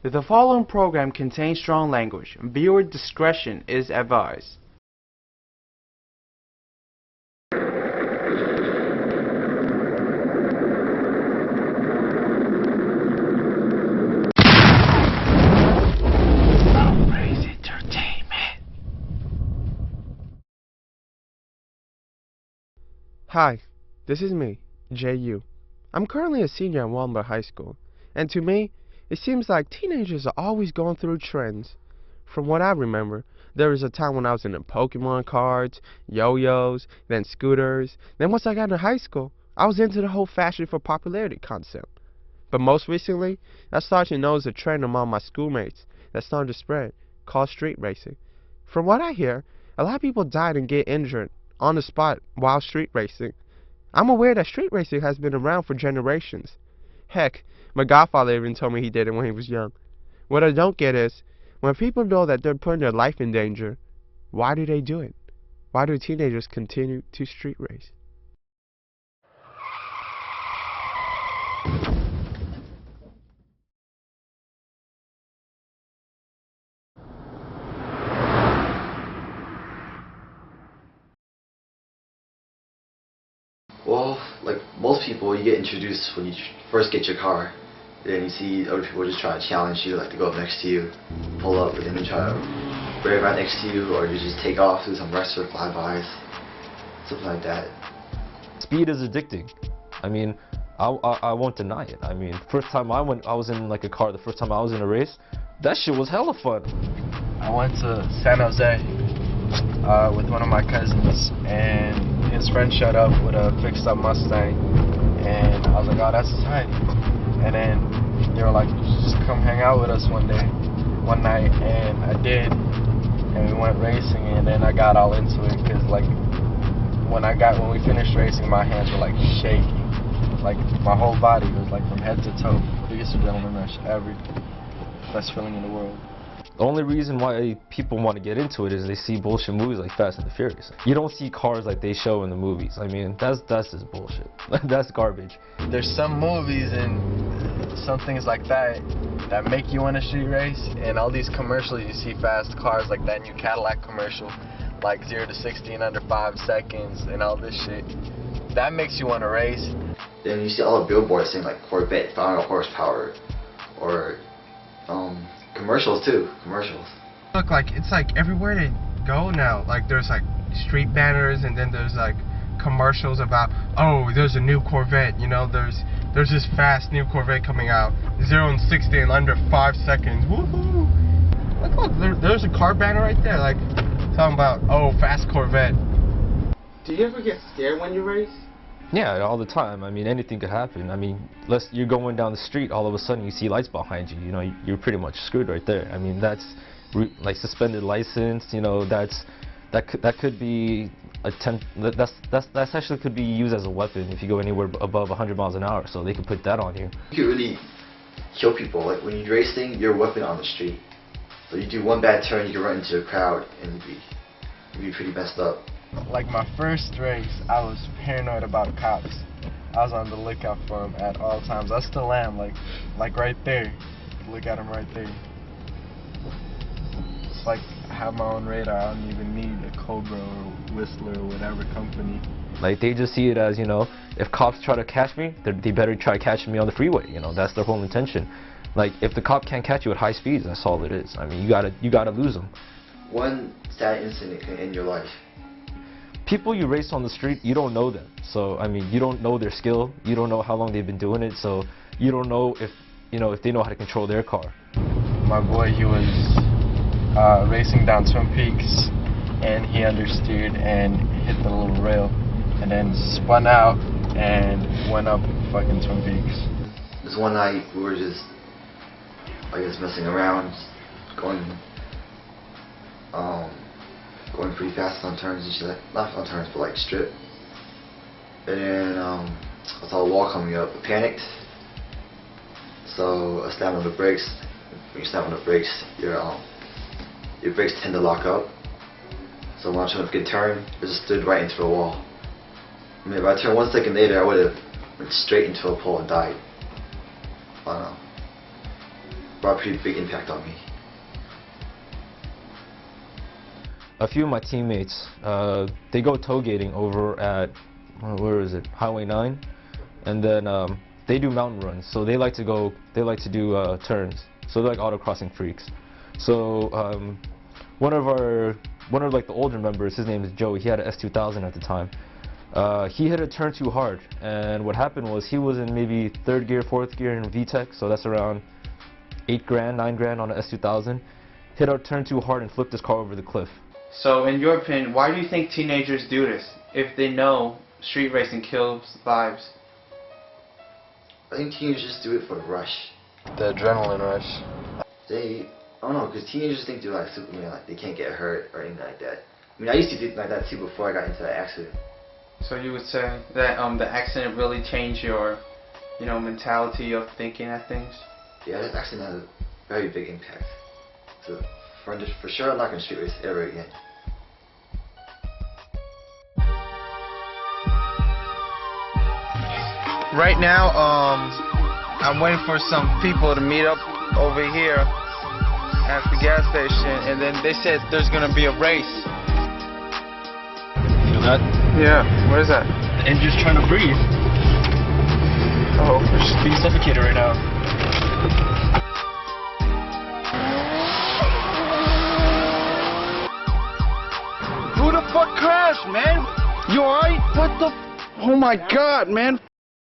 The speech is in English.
The following program contains strong language. Viewer discretion is advised. Hi, this is me, J.U. I'm currently a senior at Walmart High School, and to me, it seems like teenagers are always going through trends. From what I remember, there was a time when I was into Pokemon cards, yo-yos, then scooters. Then once I got into high school, I was into the whole fashion for popularity concept. But most recently, I started to notice a trend among my schoolmates that started to spread, called street racing. From what I hear, a lot of people died and get injured on the spot while street racing. I'm aware that street racing has been around for generations. Heck, my godfather even told me he did it when he was young. What I don't get is, when people know that they're putting their life in danger, why do they do it? Why do teenagers continue to street race? Well, like most people, you get introduced when you first get your car. Then you see other people just try to challenge you, like to go up next to you, pull up, and then they try to brave right next to you, or you just take off, do some wrestler flybys, something like that. Speed is addicting. I mean, I won't deny it. I mean, first time I was in like a car, the first time I was in a race, that shit was hella fun. I went to San Jose with one of my cousins, and his friend showed up with a fixed up Mustang, and I was like, oh, that's tight. And then they were like, just come hang out with us one night, and I did, and we went racing, and then I got all into it, because like, when we finished racing, my hands were like shaking, like my whole body was like from head to toe. Biggest adrenaline rush ever, best feeling in the world. The only reason why people want to get into it is they see bullshit movies like Fast and the Furious. You don't see cars like they show in the movies. I mean, that's just bullshit. That's garbage. There's some movies and some things like that that make you want to street race, and all these commercials you see fast cars like that new Cadillac commercial, like 0 to 60 in under 5 seconds and all this shit. That makes you want to race. Then you see all the billboards saying like Corvette, 500 horsepower, or commercials too. Commercials. Look, like it's like everywhere they go now. Like there's like street banners, and then there's like commercials about, oh, there's a new Corvette. You know, there's this fast new Corvette coming out, 0 and 60 in under 5 seconds. Woohoo! Look, there's a car banner right there. Like talking about, oh, fast Corvette. Do you ever get scared when you race? Yeah, all the time. I mean, anything could happen. I mean, you're going down the street, all of a sudden you see lights behind you. You know, you're pretty much screwed right there. I mean, that's like suspended license. You know, that could be that's actually could be used as a weapon if you go anywhere above 100 miles an hour. So they could put that on you. You can really kill people. Like when you're racing, you're a weapon on the street. So you do one bad turn, you can run into a crowd and you'd be pretty messed up. Like my first race, I was paranoid about cops. I was on the lookout for them at all times. I still am, like right there. Look at them right there. It's like I have my own radar. I don't even need a Cobra or Whistler or whatever company. Like they just see it as, you know, if cops try to catch me, they better try catching me on the freeway. You know, that's their whole intention. Like if the cop can't catch you at high speeds, that's all it is. I mean, you gotta lose them. One sad incident can end your life. People you race on the street, you don't know them. So, I mean, you don't know their skill. You don't know how long they've been doing it. So, you don't know if they know how to control their car. My boy, he was racing down Twin Peaks, and he understeered and hit the little rail, and then spun out and went up fucking Twin Peaks. This one night, we were just, I guess, messing around, going pretty fast on turns and shit, like, not on turns, but like strip. And then I saw a wall coming up. I panicked, so I slammed on the brakes. When you slam on the brakes, your brakes tend to lock up. So when I tried to get a turn, I just stood right into a wall. I mean, if I turned 1 second later, I would have went straight into a pole and died. I don't know. brought a pretty big impact on me. A few of my teammates, they go tow-gating over at, where is it, Highway 9, and then they do mountain runs, so they like to do turns, so they're like autocrossing freaks. So one of like the older members, his name is Joey, he had an S2000 at the time. He hit a turn too hard, and what happened was he was in maybe 3rd gear, 4th gear in VTEC, so that's around 8 grand, 9 grand on an S2000, hit a turn too hard and flipped his car over the cliff. So, in your opinion, why do you think teenagers do this if they know street racing kills lives? I think teenagers just do it for the rush. The adrenaline rush. I don't know, because teenagers think they're like Superman, like they can't get hurt or anything like that. I mean, I used to think like that too before I got into that accident. So you would say that the accident really changed your, mentality of thinking at things? Yeah, that accident had a very big impact. So for sure, I'm not gonna street race ever again. Right now, I'm waiting for some people to meet up over here at the gas station, and then they said there's gonna be a race. Feel that? Yeah, what is that? The engine's trying to breathe. Oh, We're just being suffocated right now. who the fuck crashed, man? You alright? What the? Oh my God, man!